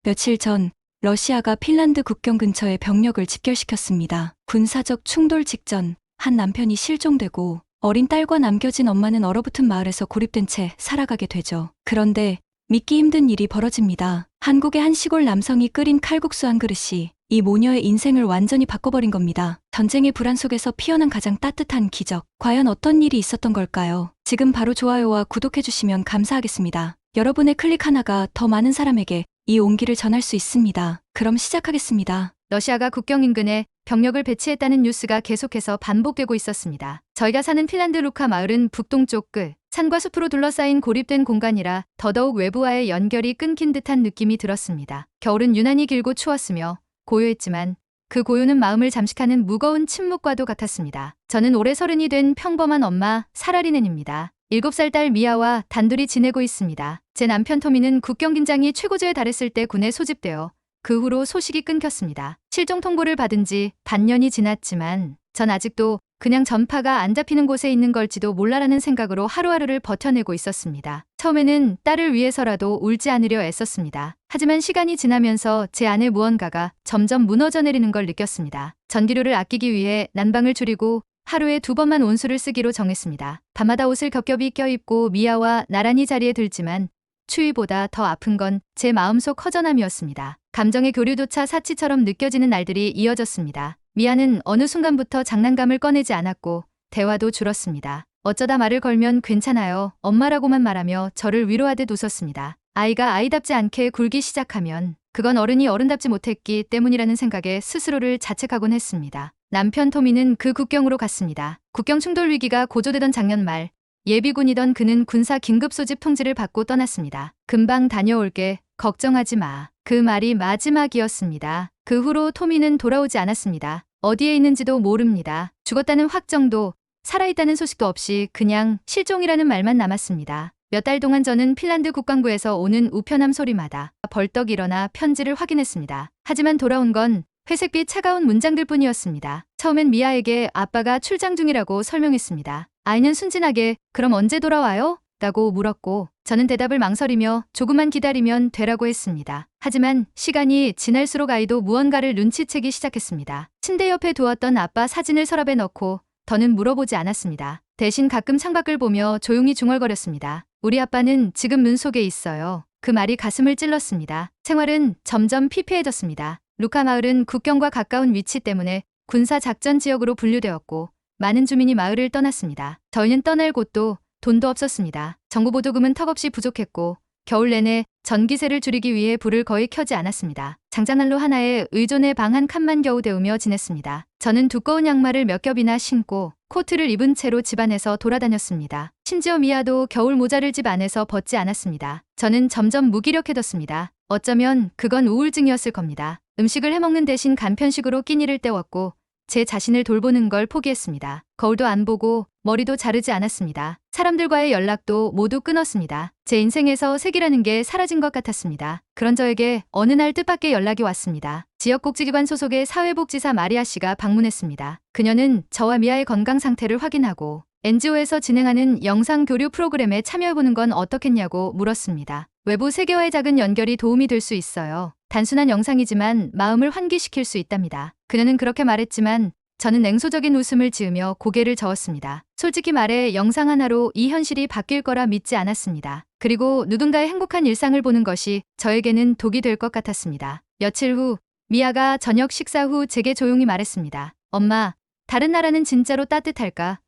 며칠 전 러시아가 핀란드 국경 근처에 병력을 집결시켰습니다. 군사적 충돌 직전 한 남편이 실종되고 어린 딸과 남겨진 엄마는 얼어붙은 마을에서 고립된 채 살아가게 되죠. 그런데 믿기 힘든 일이 벌어집니다. 한국의 한 시골 남성이 끓인 칼국수 한 그릇이 이 모녀의 인생을 완전히 바꿔버린 겁니다. 전쟁의 불안 속에서 피어난 가장 따뜻한 기적. 과연 어떤 일이 있었던 걸까요? 지금 바로 좋아요와 구독해주시면 감사하겠습니다. 여러분의 클릭 하나가 더 많은 사람에게 이 온기를 전할 수 있습니다. 그럼 시작하겠습니다. 러시아가 국경 인근에 병력을 배치했다는 뉴스가 계속해서 반복되고 있었습니다. 저희가 사는 핀란드 루카 마을은 북동쪽 끝, 산과 숲으로 둘러싸인 고립된 공간이라 더더욱 외부와의 연결이 끊긴 듯한 느낌이 들었습니다. 겨울은 유난히 길고 추웠으며 고요했지만 그 고요는 마음을 잠식하는 무거운 침묵과도 같았습니다. 저는 올해 30이 된 평범한 엄마 사라리넨입니다. 7살 딸 미아와 단둘이 지내고 있습니다. 제 남편 토미는 국경 긴장이 최고조에 달했을 때 군에 소집되어 그 후로 소식이 끊겼습니다. 실종 통보를 받은 지 반년이 지났지만 전 아직도 그냥 전파가 안 잡히는 곳에 있는 걸지도 몰라라는 생각으로 하루하루를 버텨내고 있었습니다. 처음에는 딸을 위해서라도 울지 않으려 애썼습니다. 하지만 시간이 지나면서 제 안에 무언가가 점점 무너져 내리는 걸 느꼈습니다. 전기료를 아끼기 위해 난방을 줄이고 하루에 2번만 온수를 쓰기로 정했습니다. 밤마다 옷을 겹겹이 껴입고 미아와 나란히 자리에 들지만 추위보다 더 아픈 건 제 마음속 허전함이었습니다. 감정의 교류조차 사치처럼 느껴지는 날들이 이어졌습니다. 미아는 어느 순간부터 장난감을 꺼내지 않았고 대화도 줄었습니다. 어쩌다 말을 걸면 괜찮아요, 엄마라고만 말하며 저를 위로하듯 웃었습니다. 아이가 아이답지 않게 굴기 시작하면 그건 어른이 어른답지 못했기 때문이라는 생각에 스스로를 자책하곤 했습니다. 남편 토미는 그 국경으로 갔습니다. 국경 충돌 위기가 고조되던 작년 말 예비군이던 그는 군사 긴급 소집 통지를 받고 떠났습니다. 금방 다녀올게, 걱정하지 마. 그 말이 마지막이었습니다. 그 후로 토미는 돌아오지 않았습니다. 어디에 있는지도 모릅니다. 죽었다는 확정도 살아있다는 소식도 없이 그냥 실종이라는 말만 남았습니다. 몇 달 동안 저는 핀란드 국방부에서 오는 우편함 소리마다 벌떡 일어나 편지를 확인했습니다. 하지만 돌아온 건 회색빛 차가운 문장들 뿐이었습니다. 처음엔 미아에게 아빠가 출장 중이라고 설명했습니다. 아이는 순진하게 그럼 언제 돌아와요? 라고 물었고 저는 대답을 망설이며 조금만 기다리면 되라고 했습니다. 하지만 시간이 지날수록 아이도 무언가를 눈치채기 시작했습니다. 침대 옆에 두었던 아빠 사진을 서랍에 넣고 더는 물어보지 않았습니다. 대신 가끔 창밖을 보며 조용히 중얼거렸습니다. 우리 아빠는 지금 문 속에 있어요. 그 말이 가슴을 찔렀습니다. 생활은 점점 피폐해졌습니다. 루카 마을은 국경과 가까운 위치 때문에 군사작전 지역으로 분류되었고 많은 주민이 마을을 떠났습니다. 저희는 떠날 곳도 돈도 없었습니다. 정부보조금은 턱없이 부족했고 겨울 내내 전기세를 줄이기 위해 불을 거의 켜지 않았습니다. 장작난로 하나에 의존의 방 한 칸만 겨우 데우며 지냈습니다. 저는 두꺼운 양말을 몇 겹이나 신고 코트를 입은 채로 집안에서 돌아다녔습니다. 심지어 미아도 겨울 모자를 집 안에서 벗지 않았습니다. 저는 점점 무기력해졌습니다. 어쩌면 그건 우울증이었을 겁니다. 음식을 해먹는 대신 간편식으로 끼니를 때웠고 제 자신을 돌보는 걸 포기했습니다. 거울도 안 보고 머리도 자르지 않았습니다. 사람들과의 연락도 모두 끊었습니다. 제 인생에서 색이라는 게 사라진 것 같았습니다. 그런 저에게 어느 날 뜻밖의 연락이 왔습니다. 지역복지기관 소속의 사회복지사 마리아 씨가 방문했습니다. 그녀는 저와 미아의 건강 상태를 확인하고 NGO에서 진행하는 영상 교류 프로그램에 참여해보는 건 어떻겠냐고 물었습니다. 외부 세계와의 작은 연결이 도움이 될 수 있어요. 단순한 영상이지만 마음을 환기시킬 수 있답니다. 그녀는 그렇게 말했지만 저는 냉소적인 웃음을 지으며 고개를 저었습니다. 솔직히 말해 영상 하나로 이 현실이 바뀔 거라 믿지 않았습니다. 그리고 누군가의 행복한 일상을 보는 것이 저에게는 독이 될 것 같았습니다. 며칠 후 미아가 저녁 식사 후 제게 조용히 말했습니다. 엄마, 다른 나라는 진짜로 따뜻할까?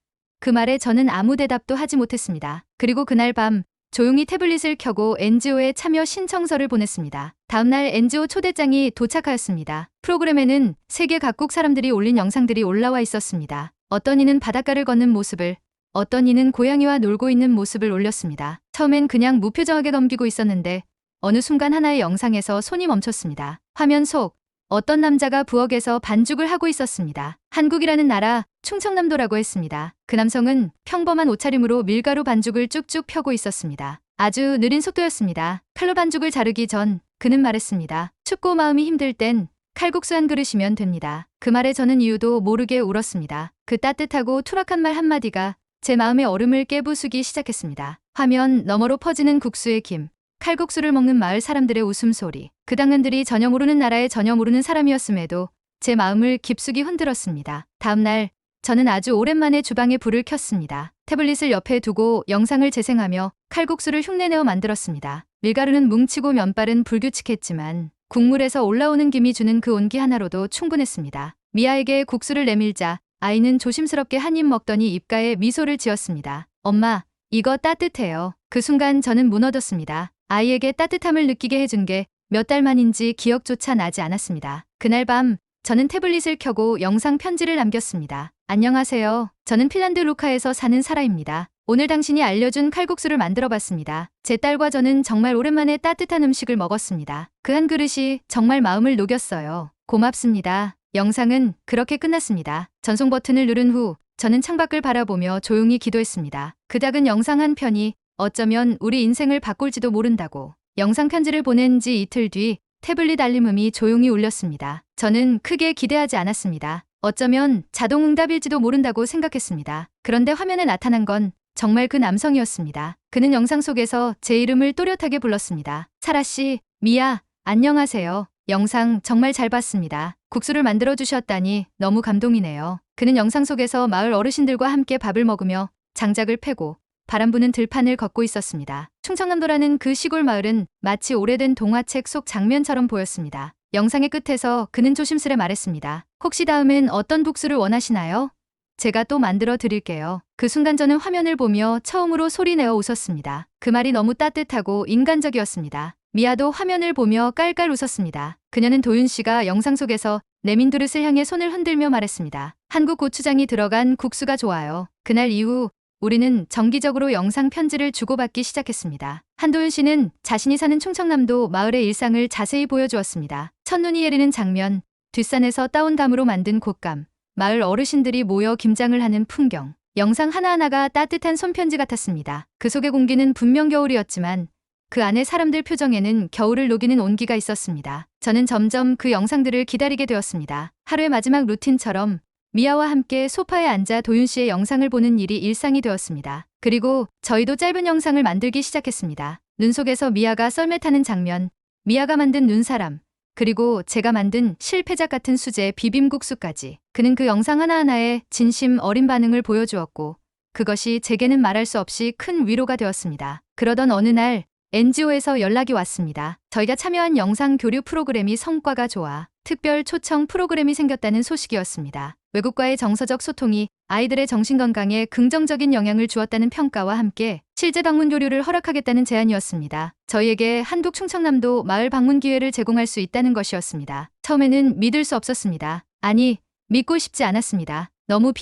그 말에 저는 아무 대답도 하지 못했습니다. 그리고 그날 밤 조용히 태블릿을 켜고 NGO에 참여 신청서를 보냈습니다. 다음날 NGO 초대장이 도착하였습니다. 프로그램에는 세계 각국 사람들이 올린 영상들이 올라와 있었습니다. 어떤 이는 바닷가를 걷는 모습을, 어떤 이는 고양이와 놀고 있는 모습을 올렸습니다. 처음엔 그냥 무표정하게 넘기고 있었는데 어느 순간 하나의 영상에서 손이 멈췄습니다. 화면 속 어떤 남자가 부엌에서 반죽을 하고 있었습니다. 한국이라는 나라, 충청남도라고 했습니다. 그 남성은 평범한 옷차림으로 밀가루 반죽을 쭉쭉 펴고 있었습니다. 아주 느린 속도였습니다. 칼로 반죽을 자르기 전 그는 말했습니다. 춥고 마음이 힘들 땐 칼국수 한 그릇이면 됩니다. 그 말에 저는 이유도 모르게 울었습니다. 그 따뜻하고 투락한 말 한마디가 제 마음의 얼음을 깨부수기 시작했습니다. 화면 너머로 퍼지는 국수의 김, 칼국수를 먹는 마을 사람들의 웃음소리. 그 당면들이 전혀 모르는 나라에 전혀 모르는 사람이었음에도 제 마음을 깊숙이 흔들었습니다. 다음 날 저는 아주 오랜만에 주방에 불을 켰습니다. 태블릿을 옆에 두고 영상을 재생하며 칼국수를 흉내내어 만들었습니다. 밀가루는 뭉치고 면발은 불규칙했지만 국물에서 올라오는 김이 주는 그 온기 하나로도 충분했습니다. 미아에게 국수를 내밀자 아이는 조심스럽게 한 입 먹더니 입가에 미소를 지었습니다. 엄마, 이거 따뜻해요. 그 순간 저는 무너졌습니다. 아이에게 따뜻함을 느끼게 해준 게 몇 달 만인지 기억조차 나지 않았습니다. 그날 밤 저는 태블릿을 켜고 영상 편지를 남겼습니다. 안녕하세요. 저는 핀란드 루카에서 사는 사라입니다. 오늘 당신이 알려준 칼국수를 만들어봤습니다. 제 딸과 저는 정말 오랜만에 따뜻한 음식을 먹었습니다. 그 한 그릇이 정말 마음을 녹였어요. 고맙습니다. 영상은 그렇게 끝났습니다. 전송 버튼을 누른 후 저는 창밖을 바라보며 조용히 기도했습니다. 그 작은 영상 한 편이 어쩌면 우리 인생을 바꿀지도 모른다고. 영상 편지를 보낸 지 이틀 뒤 태블릿 알림음이 조용히 울렸습니다. 저는 크게 기대하지 않았습니다. 어쩌면 자동응답일지도 모른다고 생각했습니다. 그런데 화면에 나타난 건 정말 그 남성이었습니다. 그는 영상 속에서 제 이름을 또렷하게 불렀습니다. 사라 씨, 미아, 안녕하세요. 영상 정말 잘 봤습니다. 국수를 만들어 주셨다니 너무 감동이네요. 그는 영상 속에서 마을 어르신들과 함께 밥을 먹으며 장작을 패고 바람 부는 들판을 걷고 있었습니다. 충청남도라는 그 시골 마을은 마치 오래된 동화책 속 장면처럼 보였습니다. 영상의 끝에서 그는 조심스레 말했습니다. 혹시 다음엔 어떤 국수를 원하시나요? 제가 또 만들어 드릴게요. 그 순간 저는 화면을 보며 처음으로 소리내어 웃었습니다. 그 말이 너무 따뜻하고 인간적이었습니다. 미아도 화면을 보며 깔깔 웃었습니다. 그녀는 도윤 씨가 영상 속에서 내민 그릇을 향해 손을 흔들며 말했습니다. 한국 고추장이 들어간 국수가 좋아요. 그날 이후 우리는 정기적으로 영상 편지를 주고받기 시작했습니다. 한도윤 씨는 자신이 사는 충청남도 마을의 일상을 자세히 보여주었습니다. 첫눈이 내리는 장면, 뒷산에서 따온 감으로 만든 곶감, 마을 어르신들이 모여 김장을 하는 풍경. 영상 하나하나가 따뜻한 손편지 같았습니다. 그 속의 공기는 분명 겨울이었지만 그 안에 사람들 표정에는 겨울을 녹이는 온기가 있었습니다. 저는 점점 그 영상들을 기다리게 되었습니다. 하루의 마지막 루틴처럼 미아와 함께 소파에 앉아 도윤 씨의 영상을 보는 일이 일상이 되었습니다. 그리고 저희도 짧은 영상을 만들기 시작했습니다. 눈 속에서 미아가 썰매 타는 장면, 미아가 만든 눈사람, 그리고 제가 만든 실패작 같은 수제 비빔국수까지. 그는 그 영상 하나하나에 진심 어린 반응을 보여주었고 그것이 제게는 말할 수 없이 큰 위로가 되었습니다. 그러던 어느 날 NGO에서 연락이 왔습니다. 저희가 참여한 영상 교류 프로그램이 성과가 좋아 특별 초청 프로그램이 생겼다는 소식이었습니다. 외국과의 정서적 소통이 아이들의 정신건강에 긍정적인 영향을 주었다는 평가와 함께 실제 방문 교류를 허락하겠다는 제안이었습니다. 저희에게 한국 충청남도 마을 방문 기회를 제공할 수 있다는 것이었습니다. 처음에는 믿을 수 없었습니다. 아니, 믿고 싶지 않았습니다. 너무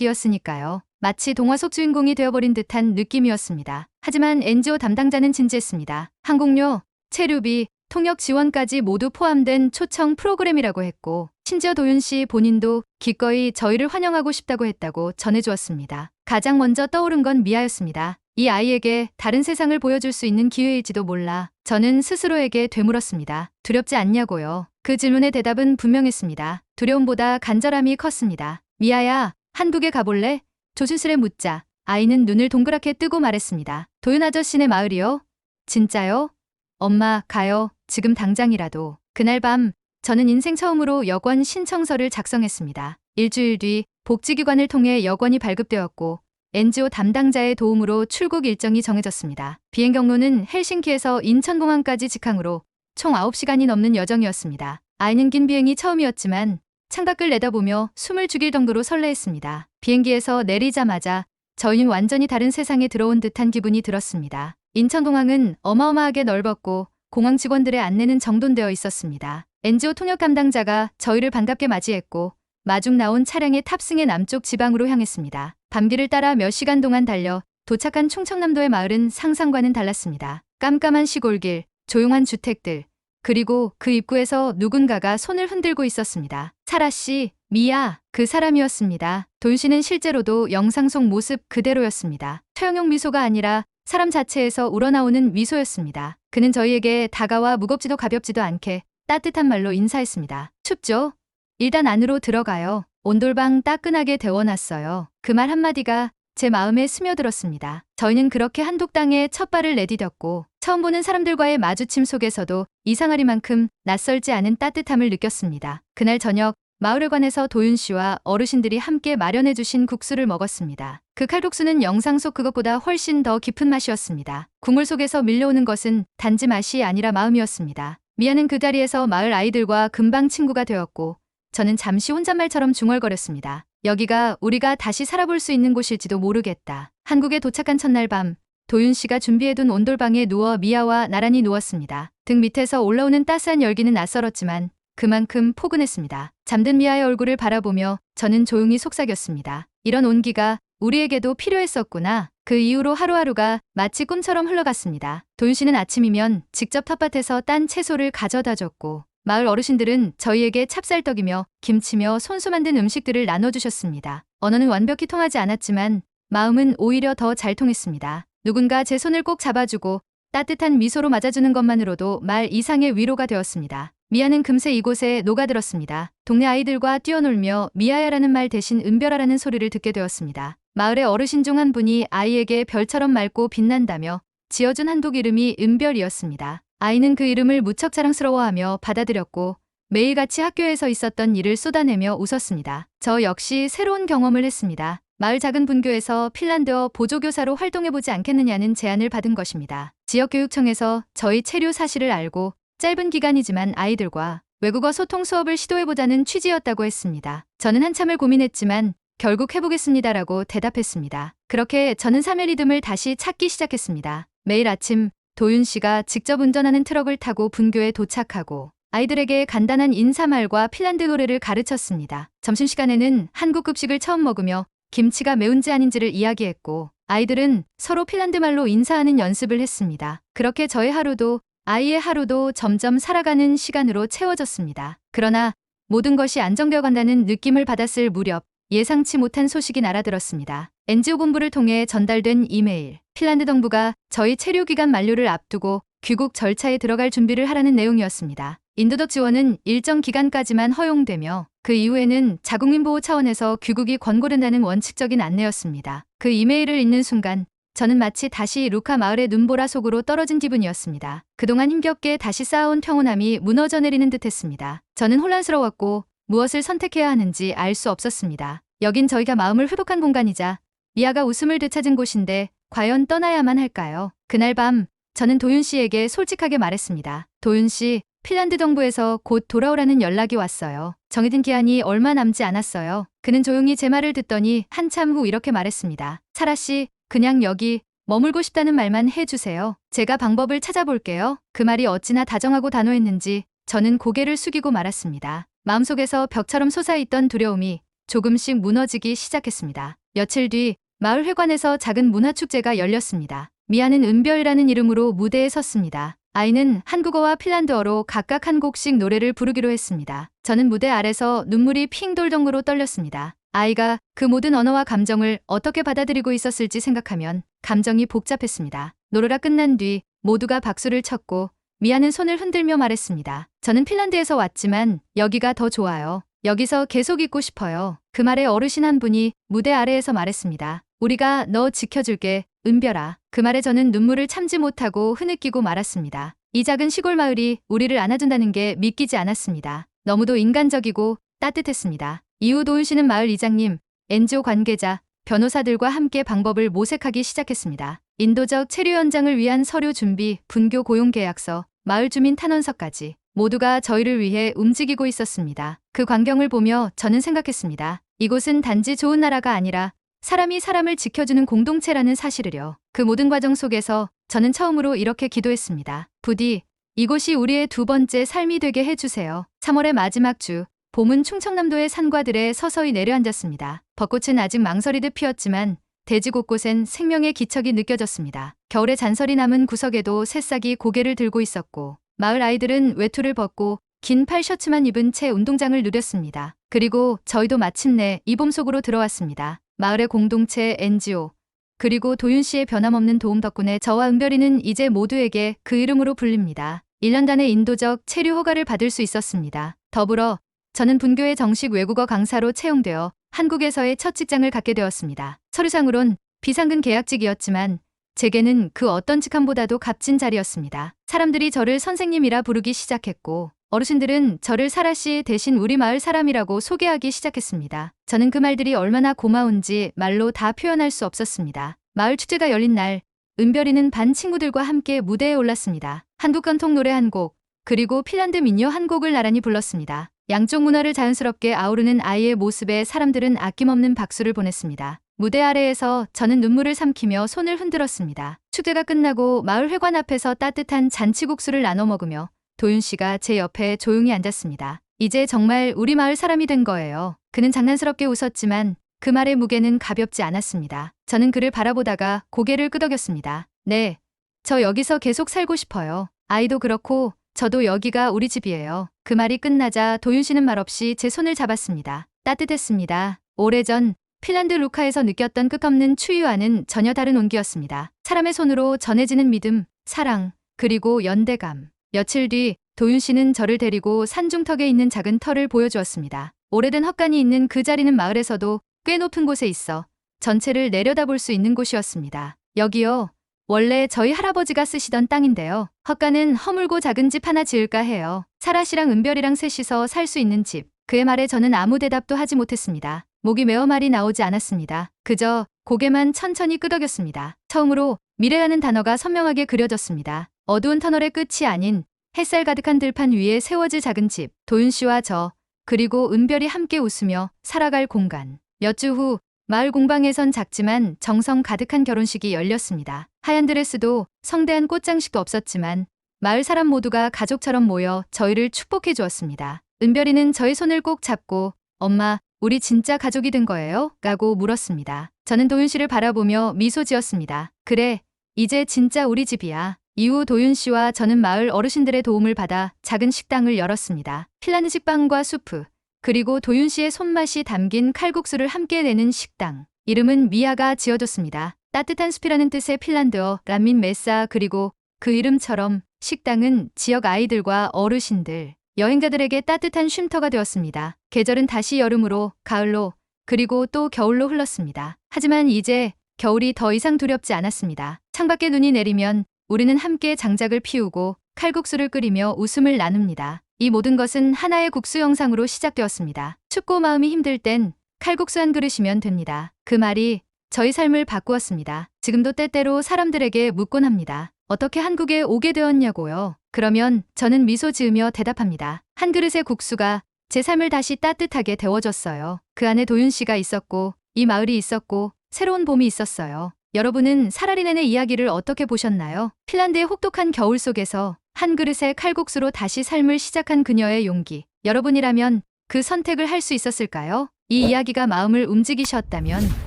비현실적이었으니까요. 마치 동화 속 주인공이 되어버린 듯한 느낌이었습니다. 하지만 NGO 담당자는 진지했습니다. 항공료, 체류비, 통역 지원까지 모두 포함된 초청 프로그램이라고 했고 심지어 도윤 씨 본인도 기꺼이 저희를 환영하고 싶다고 했다고 전해주었습니다. 가장 먼저 떠오른 건 미아였습니다. 이 아이에게 다른 세상을 보여줄 수 있는 기회일지도 몰라 저는 스스로에게 되물었습니다. 두렵지 않냐고요. 그 질문의 대답은 분명했습니다. 두려움보다 간절함이 컸습니다. 미아야, 한국에 가볼래? 조심스레 묻자 아이는 눈을 동그랗게 뜨고 말했습니다. 도윤 아저씨네 마을이요? 진짜요? 엄마, 가요. 지금 당장이라도. 그날 밤 저는 인생 처음으로 여권 신청서를 작성했습니다. 일주일 뒤 복지기관을 통해 여권이 발급되었고 NGO 담당자의 도움으로 출국 일정이 정해졌습니다. 비행 경로는 헬싱키에서 인천공항까지 직항으로 총 9시간이 넘는 여정이었습니다. 아이는 긴 비행이 처음이었지만 창밖을 내다보며 숨을 죽일 정도로 설레했습니다. 비행기에서 내리자마자 저희는 완전히 다른 세상에 들어온 듯한 기분이 들었습니다. 인천공항은 어마어마하게 넓었고 공항 직원들의 안내는 정돈되어 있었습니다. NGO 통역 담당자가 저희를 반갑게 맞이했고 마중 나온 차량에 탑승해 남쪽 지방으로 향했습니다. 밤길을 따라 몇 시간 동안 달려 도착한 충청남도의 마을은 상상과는 달랐습니다. 깜깜한 시골길, 조용한 주택들, 그리고 그 입구에서 누군가가 손을 흔들고 있었습니다. 사라 씨, 미아, 그 사람이었습니다. 도윤 씨는 실제로도 영상 속 모습 그대로였습니다. 처형용 미소가 아니라 사람 자체에서 우러나오는 미소였습니다. 그는 저희에게 다가와 무겁지도 가볍지도 않게 따뜻한 말로 인사했습니다. 춥죠? 일단 안으로 들어가요. 온돌방 따끈하게 데워놨어요. 그 말 한마디가 제 마음에 스며들었습니다. 저희는 그렇게 한독 땅에 첫 발을 내디뎠고 처음 보는 사람들과의 마주침 속에서도 이상하리만큼 낯설지 않은 따뜻함을 느꼈습니다. 그날 저녁 마을회관에서 도윤 씨와 어르신들이 함께 마련해 주신 국수를 먹었습니다. 그 칼국수는 영상 속 그것보다 훨씬 더 깊은 맛이었습니다. 국물 속에서 밀려오는 것은 단지 맛이 아니라 마음이었습니다. 미아는 그 자리에서 마을 아이들과 금방 친구가 되었고 저는 잠시 혼잣말처럼 중얼거렸습니다. 여기가 우리가 다시 살아볼 수 있는 곳일지도 모르겠다. 한국에 도착한 첫날 밤 도윤 씨가 준비해둔 온돌방에 누워 미아와 나란히 누웠습니다. 등 밑에서 올라오는 따스한 열기는 낯설었지만 그만큼 포근했습니다. 잠든 미아의 얼굴을 바라보며 저는 조용히 속삭였습니다. 이런 온기가 우리에게도 필요했었구나. 그 이후로 하루하루가 마치 꿈처럼 흘러갔습니다. 도윤 씨는 아침이면 직접 텃밭에서 딴 채소를 가져다 줬고 마을 어르신들은 저희에게 찹쌀떡이며 김치며 손수 만든 음식들을 나눠주셨습니다. 언어는 완벽히 통하지 않았지만 마음은 오히려 더 잘 통했습니다. 누군가 제 손을 꼭 잡아주고 따뜻한 미소로 맞아주는 것만으로도 말 이상의 위로가 되었습니다. 미아는 금세 이곳에 녹아들었습니다. 동네 아이들과 뛰어놀며 미아야라는 말 대신 은별아라는 소리를 듣게 되었습니다. 마을의 어르신 중 한 분이 아이에게 별처럼 맑고 빛난다며 지어준 한국 이름이 은별이었습니다. 아이는 그 이름을 무척 자랑스러워하며 받아들였고 매일같이 학교에서 있었던 일을 쏟아내며 웃었습니다. 저 역시 새로운 경험을 했습니다. 마을 작은 분교에서 핀란드어 보조교사로 활동해보지 않겠느냐는 제안을 받은 것입니다. 지역교육청에서 저희 체류 사실을 알고 짧은 기간이지만 아이들과 외국어 소통 수업을 시도해보자는 취지였다고 했습니다. 저는 한참을 고민했지만 결국 해보겠습니다라고 대답했습니다. 그렇게 저는 3일 리듬을 다시 찾기 시작했습니다. 매일 아침 도윤 씨가 직접 운전하는 트럭을 타고 분교에 도착하고 아이들에게 간단한 인사말과 핀란드 노래를 가르쳤습니다. 점심시간에는 한국 급식을 처음 먹으며 김치가 매운지 아닌지를 이야기했고 아이들은 서로 핀란드말로 인사하는 연습을 했습니다. 그렇게 저의 하루도 아이의 하루도 점점 살아가는 시간으로 채워졌습니다. 그러나 모든 것이 안정되어 간다는 느낌을 받았을 무렵 예상치 못한 소식이 날아들었습니다. NGO 본부를 통해 전달된 이메일. 핀란드 정부가 저희 체류 기간 만료를 앞두고 귀국 절차에 들어갈 준비를 하라는 내용이었습니다. 인도적 지원은 일정 기간까지만 허용되며 그 이후에는 자국민 보호 차원에서 귀국이 권고된다는 원칙적인 안내였습니다. 그 이메일을 읽는 순간 저는 마치 다시 루카 마을의 눈보라 속으로 떨어진 기분이었습니다. 그동안 힘겹게 다시 쌓아온 평온함이 무너져 내리는 듯했습니다. 저는 혼란스러웠고 무엇을 선택해야 하는지 알 수 없었습니다. 여긴 저희가 마음을 회복한 공간이자 미아가 웃음을 되찾은 곳인데 과연 떠나야만 할까요? 그날 밤 저는 도윤 씨에게 솔직하게 말했습니다. 도윤 씨, 핀란드 정부에서 곧 돌아오라는 연락이 왔어요. 정해진 기한이 얼마 남지 않았어요. 그는 조용히 제 말을 듣더니 한참 후 이렇게 말했습니다. 사라 씨, 그냥 여기 머물고 싶다는 말만 해주세요. 제가 방법을 찾아볼게요. 그 말이 어찌나 다정하고 단호했는지 저는 고개를 숙이고 말았습니다. 마음속에서 벽처럼 솟아있던 두려움이 조금씩 무너지기 시작했습니다. 며칠 뒤 마을 회관에서 작은 문화축제가 열렸습니다. 미아는 은별이라는 이름으로 무대에 섰습니다. 아이는 한국어와 핀란드어로 각각 한 곡씩 노래를 부르기로 했습니다. 저는 무대 아래서 눈물이 핑 돌 정도로 떨렸습니다. 아이가 그 모든 언어와 감정을 어떻게 받아들이고 있었을지 생각하면 감정이 복잡했습니다. 노래가 끝난 뒤 모두가 박수를 쳤고 미아는 손을 흔들며 말했습니다. 저는 핀란드에서 왔지만 여기가 더 좋아요. 여기서 계속 있고 싶어요. 그 말에 어르신 한 분이 무대 아래에서 말했습니다. 우리가 너 지켜줄게, 은별아. 그 말에 저는 눈물을 참지 못하고 흐느끼고 말았습니다. 이 작은 시골 마을이 우리를 안아준다는 게 믿기지 않았습니다. 너무도 인간적이고 따뜻했습니다. 이후 도윤 씨는 마을 이장님, NGO 관계자, 변호사들과 함께 방법을 모색하기 시작했습니다. 인도적 체류 연장을 위한 서류 준비, 분교 고용 계약서, 마을 주민 탄원서까지 모두가 저희를 위해 움직이고 있었습니다. 그 광경을 보며 저는 생각했습니다. 이곳은 단지 좋은 나라가 아니라 사람이 사람을 지켜주는 공동체라는 사실을요. 그 모든 과정 속에서 저는 처음으로 이렇게 기도했습니다. 부디 이곳이 우리의 두 번째 삶이 되게 해주세요. 3월의 마지막 주, 봄은 충청남도의 산과들에 서서히 내려앉았습니다. 벚꽃은 아직 망설이듯 피었지만 대지 곳곳엔 생명의 기척이 느껴졌습니다. 겨울에 잔설이 남은 구석에도 새싹이 고개를 들고 있었고 마을 아이들은 외투를 벗고 긴 팔 셔츠만 입은 채 운동장을 누렸습니다. 그리고 저희도 마침내 이 봄 속으로 들어왔습니다. 마을의 공동체 NGO 그리고 도윤 씨의 변함없는 도움 덕분에 저와 은별이는 이제 모두에게 그 이름으로 불립니다. 1년간의 인도적 체류 허가를 받을 수 있었습니다. 더불어 저는 분교의 정식 외국어 강사로 채용되어 한국에서의 첫 직장을 갖게 되었습니다. 서류상으론 비상근 계약직이었지만 제게는 그 어떤 직함보다도 값진 자리였습니다. 사람들이 저를 선생님이라 부르기 시작했고 어르신들은 저를 사라씨 대신 우리 마을 사람이라고 소개하기 시작했습니다. 저는 그 말들이 얼마나 고마운지 말로 다 표현할 수 없었습니다. 마을 축제가 열린 날 은별이는 반 친구들과 함께 무대에 올랐습니다. 한국 전통 노래 한 곡, 그리고 핀란드 민요 한 곡을 나란히 불렀습니다. 양쪽 문화를 자연스럽게 아우르는 아이의 모습에 사람들은 아낌없는 박수를 보냈습니다. 무대 아래에서 저는 눈물을 삼키며 손을 흔들었습니다. 축제가 끝나고 마을 회관 앞에서 따뜻한 잔치국수를 나눠 먹으며 도윤 씨가 제 옆에 조용히 앉았습니다. 이제 정말 우리 마을 사람이 된 거예요. 그는 장난스럽게 웃었지만 그 말의 무게는 가볍지 않았습니다. 저는 그를 바라보다가 고개를 끄덕였습니다. 네, 저 여기서 계속 살고 싶어요. 아이도 그렇고 저도 여기가 우리 집이에요. 그 말이 끝나자 도윤 씨는 말없이 제 손을 잡았습니다. 따뜻했습니다. 오래전 핀란드 루카에서 느꼈던 끝없는 추위와는 전혀 다른 온기였습니다. 사람의 손으로 전해지는 믿음, 사랑, 그리고 연대감. 며칠 뒤 도윤 씨는 저를 데리고 산중턱에 있는 작은 터를 보여주었습니다. 오래된 헛간이 있는 그 자리는 마을에서도 꽤 높은 곳에 있어 전체를 내려다볼 수 있는 곳이었습니다. 여기요. 원래 저희 할아버지가 쓰시던 땅인데요. 헛간은 허물고 작은 집 하나 지을까 해요. 사라 씨랑 은별이랑 셋이서 살 수 있는 집. 그의 말에 저는 아무 대답도 하지 못했습니다. 목이 메어 말이 나오지 않았습니다. 그저 고개만 천천히 끄덕였습니다. 처음으로 미래라는 단어가 선명하게 그려졌습니다. 어두운 터널의 끝이 아닌 햇살 가득한 들판 위에 세워질 작은 집. 도윤 씨와 저, 그리고 은별이 함께 웃으며 살아갈 공간. 몇 주 후 마을 공방에선 작지만 정성 가득한 결혼식이 열렸습니다. 하얀 드레스도 성대한 꽃장식도 없었지만 마을 사람 모두가 가족처럼 모여 저희를 축복해 주었습니다. 은별이는 저의 손을 꼭 잡고 엄마, 우리 진짜 가족이 된 거예요? 라고 물었습니다. 저는 도윤 씨를 바라보며 미소 지었습니다. 그래, 이제 진짜 우리 집이야. 이후 도윤 씨와 저는 마을 어르신들의 도움을 받아 작은 식당을 열었습니다. 핀란드식 빵과 수프, 그리고 도윤 씨의 손맛이 담긴 칼국수를 함께 내는 식당. 이름은 미아가 지어줬습니다. 따뜻한 숲이라는 뜻의 핀란드어 란민 메사, 그리고 그 이름처럼 식당은 지역 아이들과 어르신들, 여행자들에게 따뜻한 쉼터가 되었습니다. 계절은 다시 여름으로, 가을로, 그리고 또 겨울로 흘렀습니다. 하지만 이제 겨울이 더 이상 두렵지 않았습니다. 창밖에 눈이 내리면 우리는 함께 장작을 피우고 칼국수를 끓이며 웃음을 나눕니다. 이 모든 것은 하나의 국수 영상으로 시작되었습니다. 춥고 마음이 힘들 땐 칼국수 한 그릇이면 됩니다. 그 말이 저희 삶을 바꾸었습니다. 지금도 때때로 사람들에게 묻곤 합니다. 어떻게 한국에 오게 되었냐고요. 그러면 저는 미소 지으며 대답합니다. 한 그릇의 국수가 제 삶을 다시 따뜻하게 데워줬어요. 그 안에 도윤 씨가 있었고, 이 마을이 있었고, 새로운 봄이 있었어요. 여러분은 사라린넨의 이야기를 어떻게 보셨나요? 핀란드의 혹독한 겨울 속에서 한 그릇의 칼국수로 다시 삶을 시작한 그녀의 용기. 여러분이라면 그 선택을 할 수 있었을까요? 이 이야기가 마음을 움직이셨다면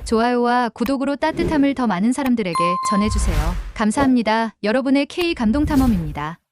좋아요와 구독으로 따뜻함을 더 많은 사람들에게 전해주세요. 감사합니다. 여러분의 K 감동탐험입니다.